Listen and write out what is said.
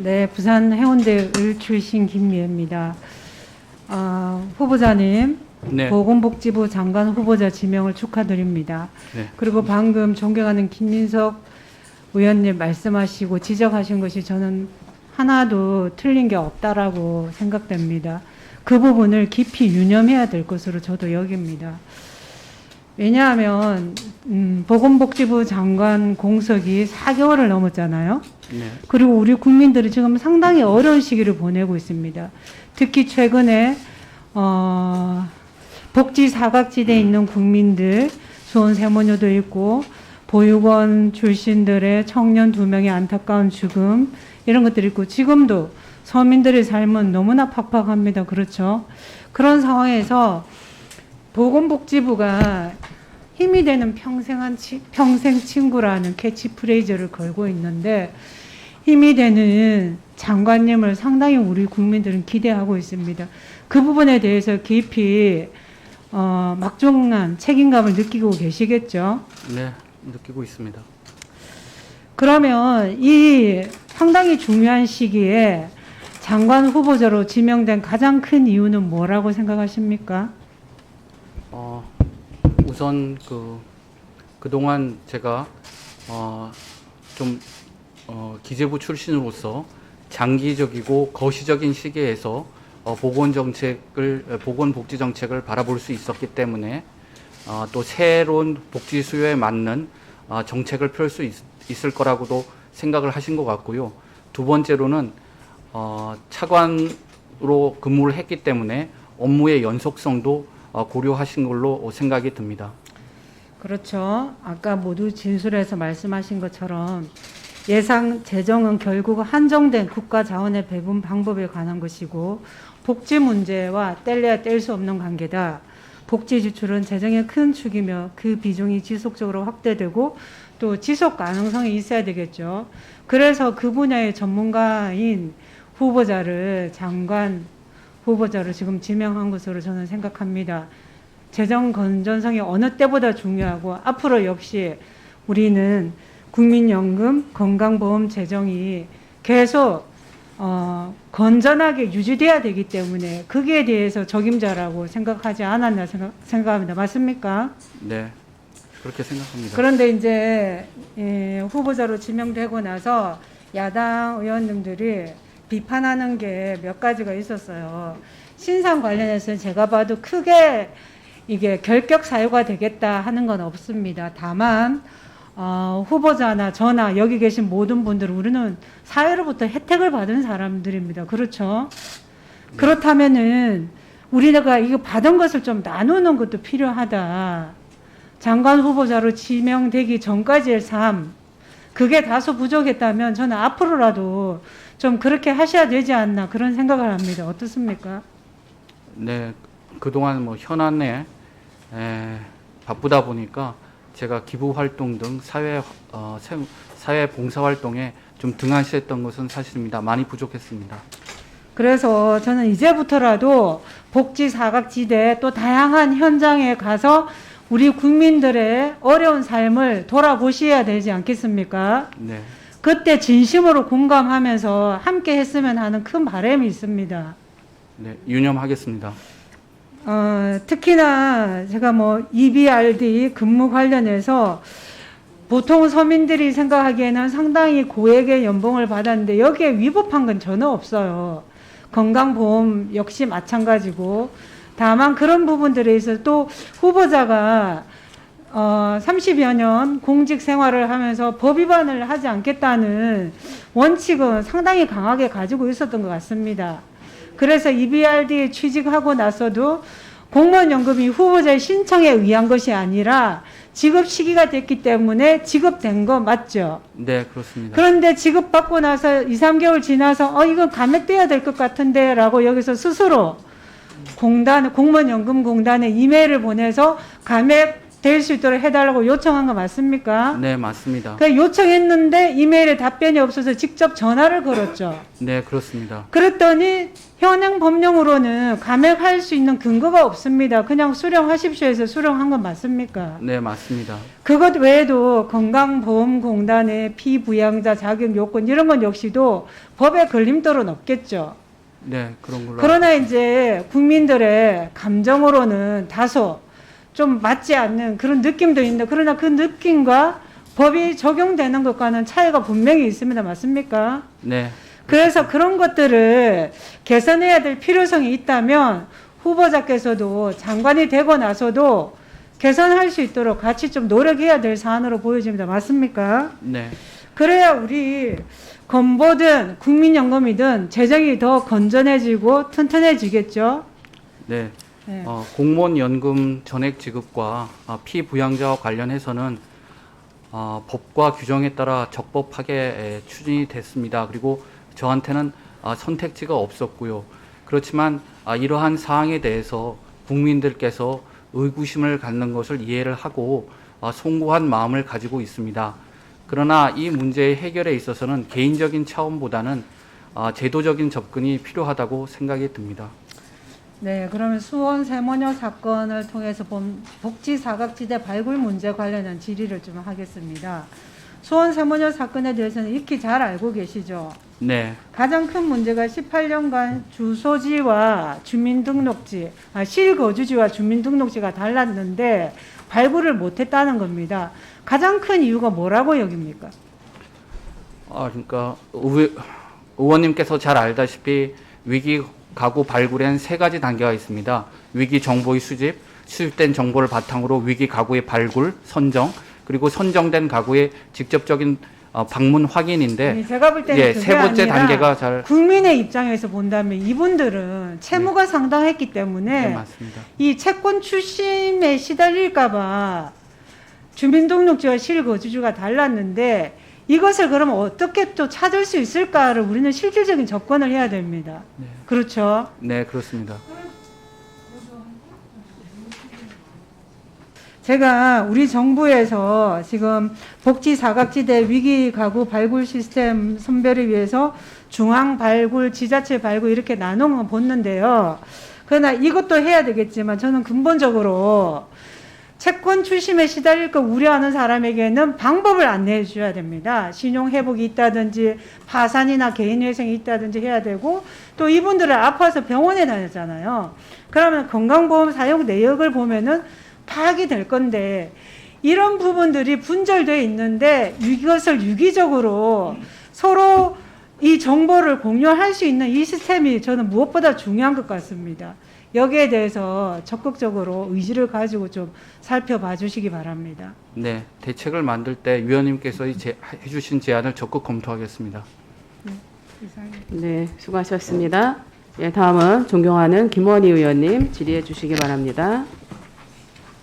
네, 부산 해운대 을 출신 김미애입니다. 후보자님, 네. 보건복지부 장관 후보자 지명을 축하드립니다. 네. 그리고 방금 존경하는 김민석 의원님 말씀하시고 지적하신 것이 저는 하나도 틀린 게 없다라고 생각됩니다. 그 부분을 깊이 유념해야 될 것으로 저도 여깁니다. 왜냐하면 보건복지부 장관 공석이 4개월을 넘었잖아요. 네. 그리고 우리 국민들이 지금 상당히 어려운 시기를 보내고 있습니다. 특히 최근에 복지 사각지대에 있는 국민들, 수원 세모녀도 있고 보육원 출신들의 청년 2명의 안타까운 죽음, 이런 것들이 있고, 지금도 서민들의 삶은 너무나 팍팍합니다. 그렇죠? 그런 상황에서 보건복지부가 힘이 되는 평생 친구라는 캐치프레이즈를 걸고 있는데, 힘이 되는 장관님을 상당히 우리 국민들은 기대하고 있습니다. 그 부분에 대해서 깊이 막중한 책임감을 느끼고 계시겠죠? 네, 느끼고 있습니다. 그러면 이 상당히 중요한 시기에 장관 후보자로 지명된 가장 큰 이유는 뭐라고 생각하십니까? 우선 그동안 제가 기재부 출신으로서 장기적이고 거시적인 시기에서 보건복지 정책을 바라볼 수 있었기 때문에 또 새로운 복지 수요에 맞는 정책을 펼 수 있을 거라고도 생각을 하신 것 같고요. 두 번째로는 차관으로 근무를 했기 때문에 업무의 연속성도 고려하신 걸로 생각이 듭니다. 그렇죠. 아까 모두 진술해서 말씀하신 것처럼 예상 재정은 결국 한정된 국가 자원의 배분 방법에 관한 것이고, 복지 문제와 뗄래야 뗄 수 없는 관계다. 복지 지출은 재정의 큰 축이며 그 비중이 지속적으로 확대되고 또 지속 가능성이 있어야 되겠죠. 그래서 그 분야의 전문가인 후보자를 장관 후보자로 지금 지명한 것으로 저는 생각합니다. 재정 건전성이 어느 때보다 중요하고, 앞으로 역시 우리는 국민연금, 건강보험 재정이 계속 건전하게 유지돼야 되기 때문에 거기에 대해서 적임자라고 생각하지 않았나 생각합니다. 맞습니까? 네, 그렇게 생각합니다. 그런데 이제 후보자로 지명되고 나서 야당 의원님들이 비판하는 게 몇 가지가 있었어요. 신상 관련해서는 제가 봐도 크게 이게 결격 사유가 되겠다 하는 건 없습니다. 다만 후보자나 저나 여기 계신 모든 분들, 우리는 사회로부터 혜택을 받은 사람들입니다. 그렇죠? 네. 그렇다면은 우리가 이거 받은 것을 좀 나누는 것도 필요하다. 장관 후보자로 지명되기 전까지의 삶, 그게 다소 부족했다면 저는 앞으로라도 좀 그렇게 하셔야 되지 않나, 그런 생각을 합니다. 어떻습니까? 네, 그동안 현안에 바쁘다 보니까 제가 기부 활동 등 사회 봉사 활동에 좀 등한시했던 것은 사실입니다. 많이 부족했습니다. 그래서 저는 이제부터라도 복지 사각지대 또 다양한 현장에 가서 우리 국민들의 어려운 삶을 돌아보셔야 되지 않겠습니까? 네. 그때 진심으로 공감하면서 함께 했으면 하는 큰 바람이 있습니다. 네, 유념하겠습니다. 특히나 제가 EBRD 근무 관련해서 보통 서민들이 생각하기에는 상당히 고액의 연봉을 받았는데 여기에 위법한 건 전혀 없어요. 건강보험 역시 마찬가지고, 다만 그런 부분들에 있어서 또 후보자가 30여 년 공직 생활을 하면서 법 위반을 하지 않겠다는 원칙은 상당히 강하게 가지고 있었던 것 같습니다. 그래서 EBRD에 취직하고 나서도 공무원연금이 후보자의 신청에 의한 것이 아니라 지급 시기가 됐기 때문에 지급된 거 맞죠? 네, 그렇습니다. 그런데 지급받고 나서 2, 3개월 지나서 이건 감액돼야 될 것 같은데 라고 여기서 스스로 공무원연금공단에 이메일을 보내서 감액 될 수 있도록 해달라고 요청한 거 맞습니까? 네, 맞습니다. 그 요청했는데 이메일에 답변이 없어서 직접 전화를 걸었죠. 네, 그렇습니다. 그랬더니 현행 법령으로는 감액할 수 있는 근거가 없습니다. 그냥 수령하십시오 해서 수령한 건 맞습니까? 네, 맞습니다. 그것 외에도 건강보험공단의 피부양자 자격 요건 이런 건 역시도 법의 걸림돌은 없겠죠. 네, 그런 걸로. 그러나 이제 국민들의 감정으로는 다소 좀 맞지 않는 그런 느낌도 있는데 그러나 그 느낌과 법이 적용되는 것과는 차이가 분명히 있습니다. 맞습니까? 네, 그래서 그런 것들을 개선해야 될 필요성이 있다면 후보자께서도 장관이 되고 나서도 개선할 수 있도록 같이 좀 노력해야 될 사안으로 보여집니다. 맞습니까? 네, 그래야 우리 건보든 국민연금이든 재정이 더 건전해지고 튼튼해지겠죠. 네. 네. 공무원 연금 전액 지급과 피부양자와 관련해서는 법과 규정에 따라 적법하게 추진이 됐습니다. 그리고 저한테는 선택지가 없었고요. 그렇지만 이러한 사항에 대해서 국민들께서 의구심을 갖는 것을 이해를 하고 송구한 마음을 가지고 있습니다. 그러나 이 문제의 해결에 있어서는 개인적인 차원보다는 제도적인 접근이 필요하다고 생각이 듭니다. 네, 그러면 수원 세모녀 사건을 통해서 본 복지 사각지대 발굴 문제 관련한 질의를 좀 하겠습니다. 수원 세모녀 사건에 대해서는 익히 잘 알고 계시죠? 네, 가장 큰 문제가 18년간 주소지와 주민등록지, 실거주지와 주민등록지가 달랐는데 발굴을 못했다는 겁니다. 가장 큰 이유가 뭐라고 여깁니까? 그러니까 의원님께서 잘 알다시피 위기 가구 발굴엔 세 가지 단계가 있습니다. 위기 정보의 수집된 정보를 바탕으로 위기 가구의 발굴, 선정, 그리고 선정된 가구의 직접적인 방문 확인인데, 아니, 제가 볼 때는 그게 세 번째 아니라 단계가 잘 국민의 입장에서 본다면 이분들은 채무가 상당했기 때문에 네, 맞습니다. 이 채권 추심에 시달릴까봐 주민등록지와 실거주지가 달랐는데 이것을 그러면 어떻게 또 찾을 수 있을까를 우리는 실질적인 접근을 해야 됩니다. 네. 그렇죠? 네, 그렇습니다. 제가 우리 정부에서 지금 복지 사각지대 위기 가구 발굴 시스템 선별을 위해서 중앙 발굴, 지자체 발굴 이렇게 나눈 거 봤는데요. 그러나 이것도 해야 되겠지만 저는 근본적으로 채권 추심에 시달릴 거 우려하는 사람에게는 방법을 안내해 줘야 됩니다. 신용 회복이 있다든지 파산이나 개인회생이 있다든지 해야 되고 또 이분들은 아파서 병원에 다녔잖아요. 그러면 건강보험 사용 내역을 보면은 파악이 될 건데 이런 부분들이 분절되어 있는데 이것을 유기적으로 서로 이 정보를 공유할 수 있는 이 시스템이 저는 무엇보다 중요한 것 같습니다. 여기에 대해서 적극적으로 의지를 가지고 좀 살펴봐 주시기 바랍니다. 네, 대책을 만들 때 위원님께서 해주신 제안을 적극 검토하겠습니다. 네, 수고하셨습니다. 예, 다음은 존경하는 김원희 의원님 질의해 주시기 바랍니다.